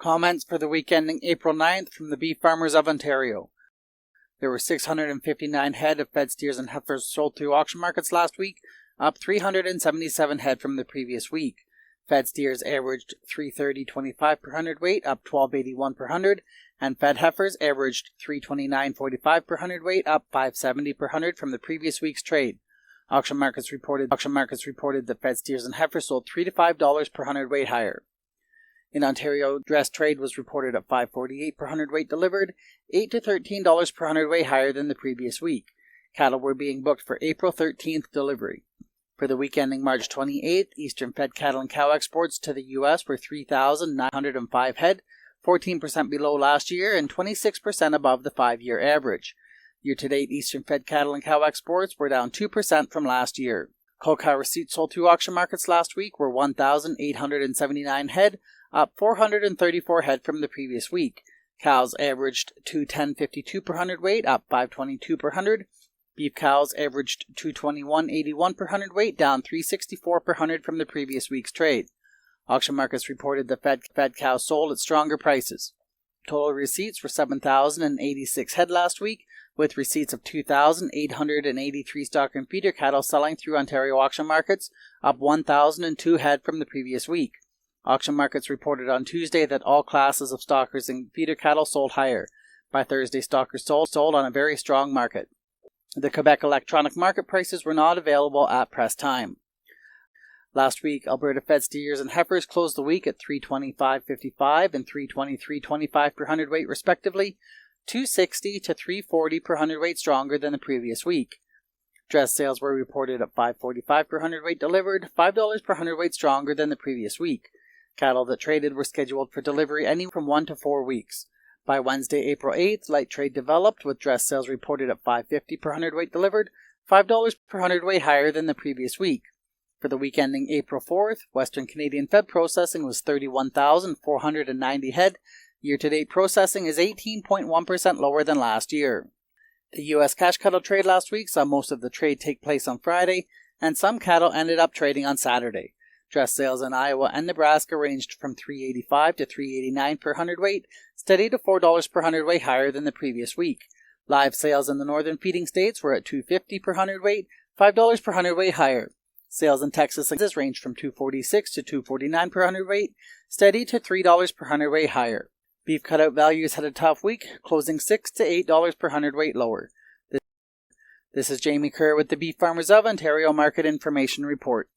Comments for the week ending April 9th from the Beef Farmers of Ontario. There were 659 head of fed steers and heifers sold through auction markets last week, up 377 head from the previous week. Fed steers averaged $330.25 per hundredweight, up $12.81 per hundred, and fed heifers averaged $329.45 per hundredweight, up $5.70 per hundred from the previous week's trade. Auction markets reported that fed steers and heifers sold $3 to $5 per hundredweight higher. In Ontario, dress trade was reported at $5.48 per hundredweight delivered, $8 to $13 per hundredweight higher than the previous week. Cattle were being booked for April 13th delivery. For the week ending March 28th, Eastern fed cattle and cow exports to the U.S. were 3,905 head, 14% below last year and 26% above the 5-year average. Year-to-date, Eastern fed cattle and cow exports were down 2% from last year. Cull cow receipts sold through auction markets last week were 1,879 head, up 434 head from the previous week. Cows averaged $210.52 per hundredweight, up $5.22 per hundred. Beef cows averaged $221.81 per hundredweight, down $3.64 per hundred from the previous week's trade. Auction markets reported that fed cows sold at stronger prices. Total receipts were 7,086 head last week, with receipts of 2,883 stock and feeder cattle selling through Ontario auction markets, up 1,002 head from the previous week. Auction markets reported on Tuesday that all classes of stockers and feeder cattle sold higher. By Thursday, stockers sold on a very strong market. The Quebec electronic market prices were not available at press time. Last week, Alberta fed steers and heifers closed the week at $325.55 and $323.25 per hundredweight respectively, $260 to $340 per hundredweight stronger than the previous week. Dress sales were reported at $5.45 per hundredweight delivered, $5 per hundredweight stronger than the previous week. Cattle that traded were scheduled for delivery anywhere from 1 to 4 weeks. By Wednesday, April 8th, light trade developed, with dress sales reported at $5.50 per hundredweight delivered, $5 per hundredweight higher than the previous week. For the week ending April 4th, Western Canadian fed processing was 31,490 head. Year-to-date processing is 18.1% lower than last year. The U.S. cash cattle trade last week saw most of the trade take place on Friday, and some cattle ended up trading on Saturday. Dress sales in Iowa and Nebraska ranged from $3.85 to $3.89 per hundredweight, steady to $4 per hundredweight higher than the previous week. Live sales in the northern feeding states were at $2.50 per hundredweight, $5 per hundredweight higher. Sales in Texas ranged from $2.46 to $2.49 per hundredweight, steady to $3 per hundredweight higher. Beef cutout values had a tough week, closing $6 to $8 per hundredweight lower. This is Jamie Kerr with the Beef Farmers of Ontario Market Information Report.